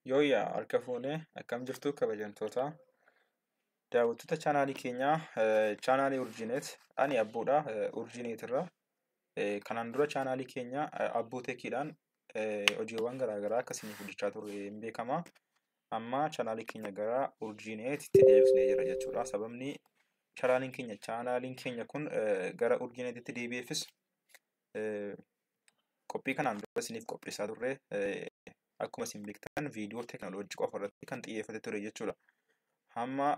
Yooyyaa harka fuunee akkam jirtu kabajamtoota daawwattoota chaanaalii keenyaa chaanaalii Urjineet ani abbuudha Urjineet irra kanaan dura chaanaalii keenya abbuu teekiidhaan hojiiwwan garaagaraa akkasiin hojjechaa turre hin beekama. Amma chaanaalii keenya gara Urjineetitti deebisnee jira jechuudha. Sababni chaanaaliin keenya kun gara Urjineetitti deebi'eefis qophii kanaan dura isiniif qopheessaa turre akkuma isin beektan viidiyoo teekinooloojii qofa irratti kan xiyyeeffate ture jechuudha. Amma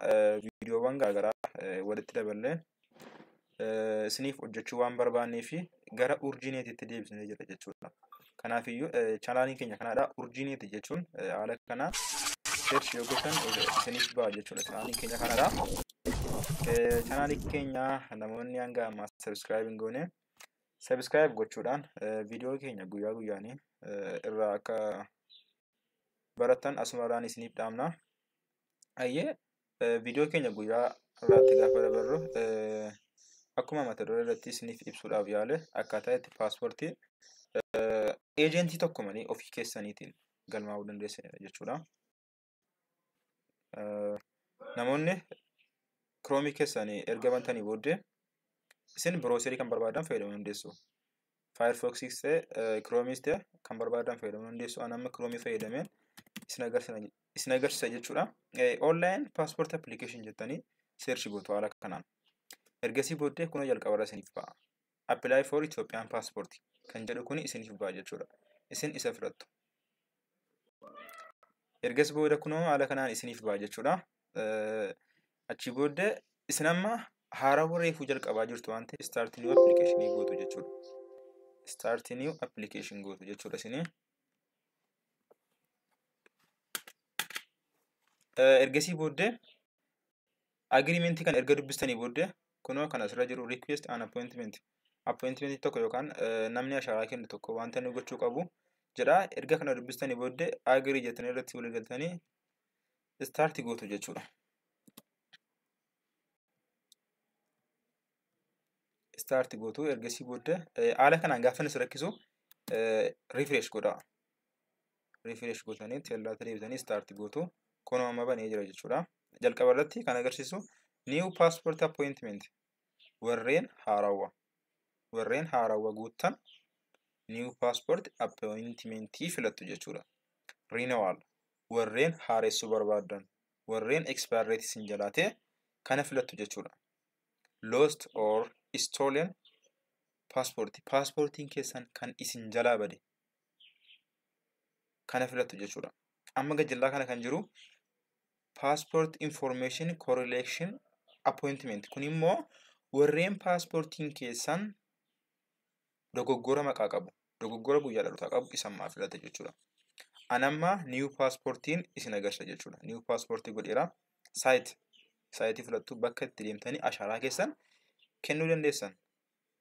viidiyoowwan garaagaraa walitti daballee isiniif hojjechuu waan barbaannee fi gara Urjineetitti deebisnee jira jechuudha. Kanaafiyyuu chaanaaliin keenya kanaadha. Urjineeti jechuun haala kanaa search yoo gootan isiniif ba'a jechuudha. Chaanaaliin keenya kanaadha. Chaanaalii keenya namoonni hanga ammaa subscribe hin goone subscribe gochuudhaan viidiyoo keenya guyyaa guyyaanii irraa akka baratan asumarraan isiniif dhaamna. Viidiyoo keenya guyyaa irraatti gaafa dabarru akkuma mata duree irratti isiniif ibsuudhaaf yaale akkaataa itti paaspoortii eejentii tokko malee ofii keessaniitiin galmaa'uu dandeessanidha jechuudha. Namoonni kiroomii keessanii erga bantanii booddee isin birooserii kan barbaadan fayyadamuu dandeessu. Firefoxis ta'e kiroomiis ta'e kan barbaadan fayyadamuu dandeessu. Ani amma kiroomii fayyadameen isin agarsiisa jechuudha. Online passport application jettanii search gootu haala kanaan. Ergasii booddee kunoo jalqabarra isiniif ba'a. Apply for Ethiopian passport kan jedhu kuni isiniif ba'a jechuudha. Isin isa filattu. Ergas booda kunoo haala kanaan isiniif ba'a jechuudha. Achi booddee isin amma haarawwa reefuu jalqabaa jirtu waan ta'eef start new application gootu jechuudha. Start new application gootu jechuudha isinii. Ergasii booddee agreement kan erga dubbistanii booddee kunoo kan asirra jiru request an appointment tokko yookaan namni ashaaraa kennu tokko wanta inni gochuu qabu jedha. Erga kana dubbistanii booddee agree jettanii irratti walii galtanii start gootu jechuudha. Start gootu ergasii booddee haala kanaan gaafa isin rakkisu refresh godha. Refresh gootanii teellaa deebitanii start gootu. Kunoo amma banee jira jechuudha. Jalqaba irratti kan agarsiisu new passport appointment warreen haarawwa guuttan new passport appointment filattu jechuudha. Renewal warreen haaressuu barbaadan warreen expire date isin jalaatee kana filattu jechuudha. Lost or stolen passport paaspoortiin keessan kan isin jalaa bade kana filattu jechuudha. Amma gajjallaa kana kan jiru passport information correlation appointment kun immoo warreen paaspoortiin keessan dogoggora maqaa qabu dogoggora guyyaa dhalootaa qabu isammaa filata jechuudha. Anamma new paaspoortiin isin agarsiisa jechuudha. New paaspoortii godheera saayitii filattu bakka itti deemtanii ashaaraa keessan kennuu dandeessan.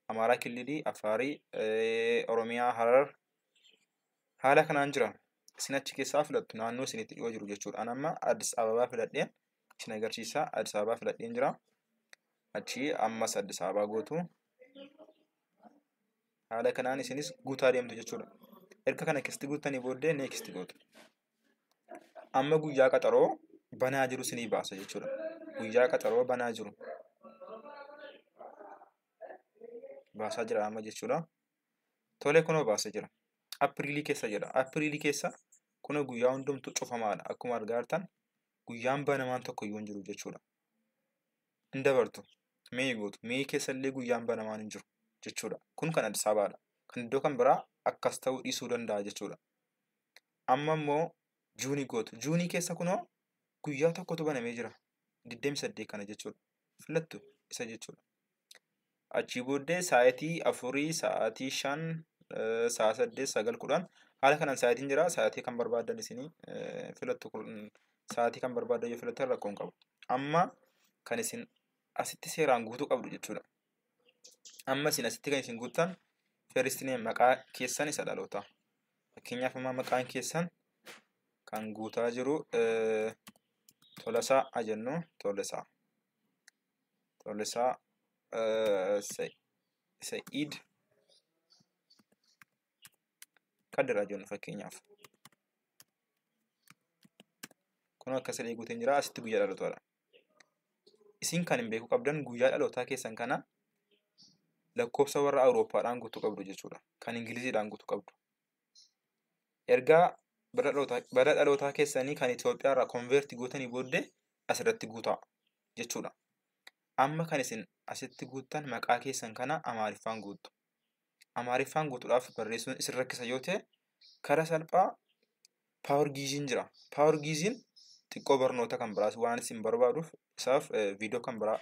Amaaraa Kililii, Afaarii, Oromiyaa, Harar haala kanaan jira. Isin achi keessaa filattu naannoo isinitti dhiyoo jiru jechuudha. Ani amma Addis Ababaa filadheen isin agarsiisa. Addis Ababaa filadheen jira. Achi ammas Addis Ababaa gootu. Haala kanaan isinis guutaa deemtu jechuudha. Erga kana keessatti guuttanii booddee next gootu. Amma guyyaa qaxaroo banaa jiru isinii baasa jechuudha. Guyyaa qaxaroo banaa jiru baasaa jira amma jechuudha. Tole kunoo baasa jira. Apiriilii keessa jira. Apiriilii keessa kunoo guyyaa hundumtu cufamaadha. Akkuma argaa jirtan guyyaan banamaan tokko iyyuu hin jiru jechuudha. Hin dabartu. Mee gootu. Mee keessallee guyyaan banamaan hin jiru jechuudha. Kun kan Addis Ababaadha. Kan iddoo kan biraa akkas ta'uu dhiisuu danda'a jechuudha. Amma immoo juunii gootu. Juunii keessa kunoo guyyaa tokkotu banamee jira. 28 kana jechuudha. Filattu isa jechuudha. Achii booddee sa'aatii 4, sa'aatii 5, sa'a 8, 9, 10 haala kanaan sa'aatiin jira. Sa'aatii kan barbaadan isinii filattu sa'aatii kan barbaadan yoo filattan rakkoo hin qabu. Amma kan isin asitti seeraan guutuu qabdu jechuudha. Amma isin asitti kan isin guuttan first name maqaa keessan isa dhaloota. Fakkeenyaaf amma maqaan keessan kan guutaa jiru Tolasaa ajennu Tolasaa Sa'iid Kadir ajennu fakkeenyaaf. Kunoo akka sadii guuteen jira asitti guyyaa dhalootaadha. Isin kan hin beekuu qabdan guyyaa dhalootaa keessan kana lakkoofsa warra Awurooppaadhaan guutuu qabdu jechuudha. Kan Ingiliziidhaan guutuu qabdu. Ergaa bara dhalootaa keessanii kan Itoophiyaarraa konveertii gootanii booddee asirratti guutaa jechuudha. Amma kan isin asitti guuttan maqaa keessan kana Amaariffaan guuttu. Amaariffaan guutuudhaaf barreessuun isin rakkisa yoo ta'e karaa salphaa paawargiiziin jira. Paawargiiziin xiqqoo barnoota kan biraas waan isin barbaaduuf isaaf viidiyoo kan biraa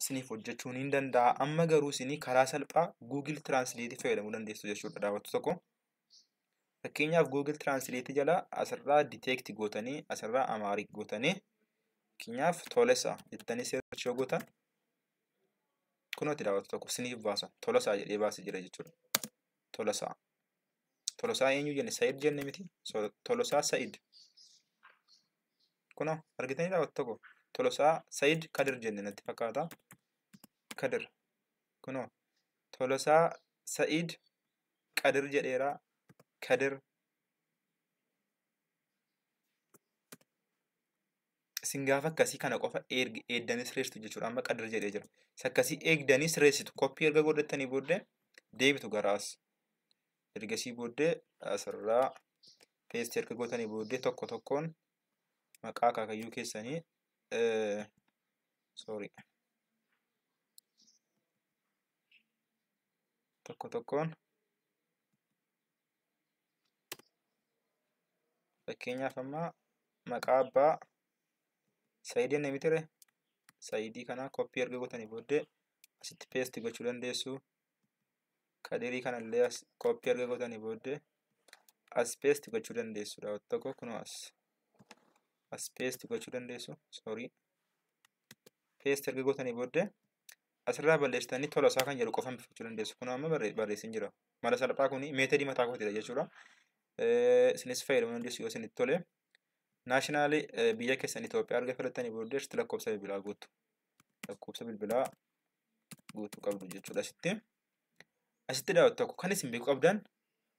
isiniif hojjechuun hin danda'a. Amma garuu isinii karaa salphaa Google Translate fayyadamuu dandeessu jechuudha daawwattu tokko. Fakkeenyaaf Google Translate jala asirraa detect gootanii asirraa Amaarik gootanii fakkeenyaaf Tolosaa jettanii search yoo gootan kunooti daawwattu tokko isiniif baasa. Tolosaa jedhee baasee jira jechuudha. Tolosaa. Tolosaa eenyu jenne Said jenne miti. Tolosaa Said. Kunoo argitanii daawwattu tokko. Tolosaa Said Kadir jenne natti fakkaata. Kadir. Kunoo Tolosaa Said Kadir jedheera. Kadir. Isin gaafa akkasii kana qofa eegdanii sirreessitu jechuudha. Amma Kadir jedhee jira. Akkasii eegdanii sirreessitu. Koppii erga godhattanii booddee deebitu garaas. Ergasii booddee asirraa paste erga gootanii booddee tokko tokkoon maqaa akaakayyuu keessanii tokko tokkoon fakkeenyaaf amma maqaa abbaa Saidii namni ture Saidii kana koppii erga gootanii booddee asitti paste gochuu dandeessu. Kadirii kanallee as koppii erga gootanii booddee as paste gochuu dandeessu. Daawwattu tokko kunoo as paste gochuu dandeessu. Paste erga gootanii booddee asirraa balleessitanii Tolosaa kan jedhu qofaan bifachuu dandeessu. Kunoo amma barreessin jira. Mala salphaa kuni meetadii mataa kootiidha jechuudha. Isinis fayyadamuu dandeessu yoo isinitti tole. Naashinaali biyya keessan Itoophiyaa erga filattanii booddee asitti lakkoofsa bilbilaa guutu. Lakkoofsa bilbilaa guutuu qabdu jechuudha asitti. Asitti daawwattu tokko kan isin beekuu qabdan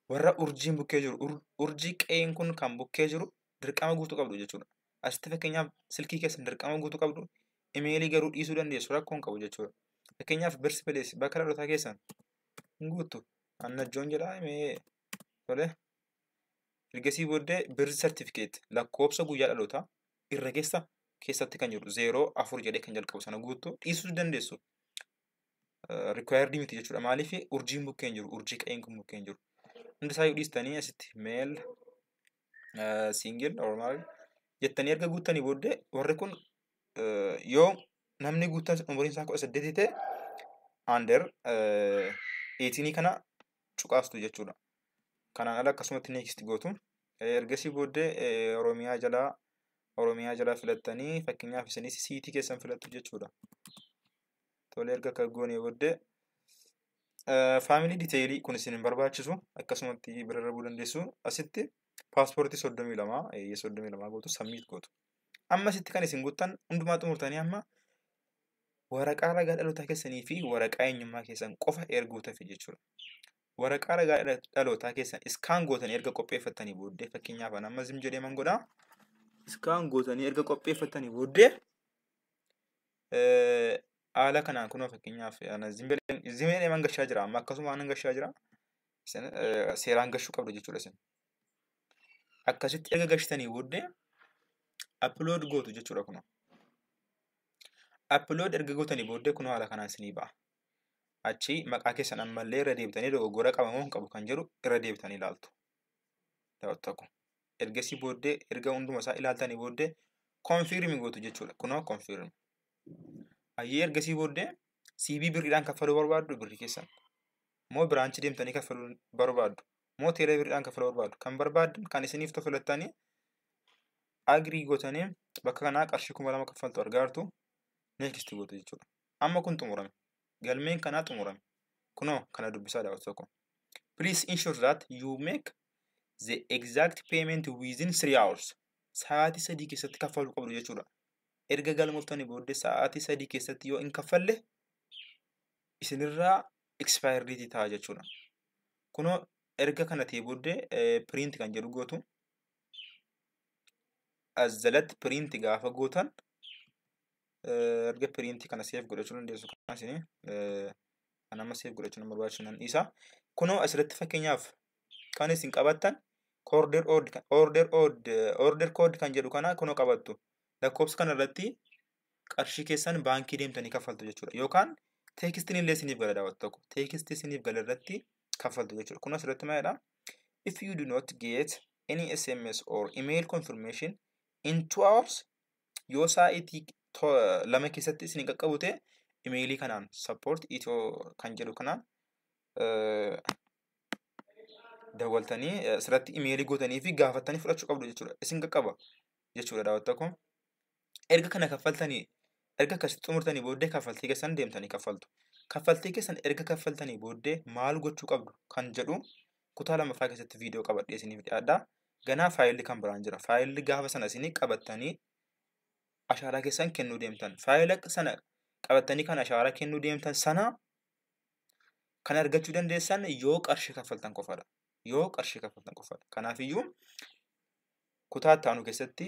warra urjiin bukkee jiru. Urjii qe'een kun kan bukkee jiru dirqama guutuu qabdu jechuudha. Asitti fakkeenyaaf silkii keessan dirqama guutuu qabdu. Imeelii garuu dhiisuu dandeessu rakkoon qabu jechuudha. Fakkeenyaaf birsi pilees bakka dhalootaa keessan hin guuttu. Annajjoon jedhaa himee tole. Ergasii booddee birzi sartifikeet lakkoofsa guyyaa dhalootaa irra keessatti kan jiru 04 jedhee kan jalqabu sana guutuu dhiisuu dandeessu. Required miti jechuudha. Maaliif urjiin bukkeen jiru urjii qe'een kun bukkeen jiru. Hundi isaa yoo dhiistanii asitti meel single normal jettanii erga guuttanii booddee warri kun yoo namni guuttan umuriin isaa 18 ta'e under 18 kana cuqaastu jechuudha. Kanaan ala akkasumatti next gootu. Ergasii booddee Oromiyaa jalaa filattanii fakkeenyaaf isinis siitii keessan filattu jechuudha. Tole erga akka goonee booddee family detailii kun isin hin barbaachisu akkasumatti bira darbuu dandeessu. Asitti paaspoortii 32 gootu submit gootu. Amma asitti kan isin guuttan hundumaa xumurtanii amma waraqaa ragaa dhalootaa keessanii fi waraqaa eenyummaa keessan qofa erguutaaf jechuudha. Waraqaa ragaa dhalootaa keessan iskaan gootanii erga qopheeffatanii booddee fakkeenyaaf amma zim jedhee man godhaa. Iskaan gootanii erga qopheeffatanii booddee haala kanaan kunoo fakkeenyaaf zimee man gashaa jira amma akkasuma waan gashaa jira. Seeraan gashuu qabdu jechuudha isin. Akkasitti erga gashtanii booddee upload gootu jechuudha kunoo. Upload erga gootanii booddee kunoo haala kanaan isinii ba'a. Achi maqaa keessan ammallee irra deebitanii dogoggora qabamoo hin qabu kan jedhu irra deebitanii ilaaltu. Daawwattu tokko. Ergasii booddee erga hunduma isaa ilaaltanii booddee confirm gootu jechuudha. Kunoo confirm. Ayyee ergasii booddee CV birriidhaan kaffaluu barbaaddu birrii keessan. Moo biraanchi deemtanii kaffaluu barbaaddu. Moo teelee birriidhaan kaffaluu barbaaddu. Kan barbaaddan kan isiniif filattanii agrii gootanii bakka kanaa qarshii 2000 kaffaltu argaartu next gootu jechuudha. Amma kun xumurame. Galmeen kanaa xumurame. Kunoo kana dubbisaa daawwatu tokko. Please ensure that you make the exact payment within 3 hours. Sa'aatii 3 keessatti kaffaluu qabdu jechuudha. Erga galmooftanii booddee sa'aatii 3 keessatti yoo hin kaffalle isinirraa expired date ta'a jechuudha. Kunoo erga kana ta'e booddee print kan jedhu gootu. as jalatti piriinti gaafa gootan erga piriinti kana seef godhachuu dandeessu kanas kan amma seef godhachuu nama barbaachisu nan dhiisa. Kunoo asirratti fakkeenyaaf kan isin qabattan order code kan jedhu kana kunoo qabattu. Lakkoofsa kana irratti qarshii keessan baankii deemtanii kaffaltu jechuudha. Yookaan teekstiin illee isiniif gala daawwatu tokko. Teekstii isiniif gala irratti kaffaltu jechuudha. Kun asirratti maalidha? If you do not get any SMS or email confirmation in 2 hours, yoo sa'aatii lama keessatti isin qaqqabu ta'e imeelii kanaan support itoo kan jedhu kanaan dawwaltanii asirratti imeelii gootanii fi gaafatanii fudhachuu qabdu jechuudha. Isin qaqqaba jechuudha daawwatta kun. Erga kana kaffaltanii erga akkasitti xumurtanii booddee kaffaltii keessan deemtanii kaffaltu. Kaffaltii keessan erga kaffaltanii booddee maal gochuu qabdu kan jedhu kutaa lammaffaa keessatti viidiyoo qabadhee isiniif dhiyaadha. Ganaa faayilli kan biraan jira. Faayilli gaafa sana isinii qabattanii ashaaraa keessan kennuu deemtan. Faayila sana qabattanii kan ashaaraa kennuu deemtan sana kan argachuu dandeessan yoo qarshii kaffaltan qofaadha. Yoo qarshii kaffaltan qofaadha. Kanaafiyyuu kutaa itti aanu keessatti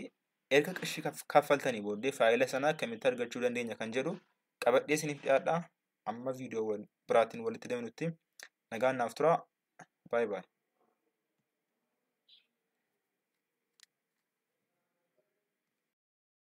erga qarshii kaffaltanii booddee faayila sana akkamitti argachuu dandeenya kan jedhu qabadhee isiniif dhiyaadha. Amma viidiyoo biraatiin walitti deemnutti nagaan naaf tura. Bye bye.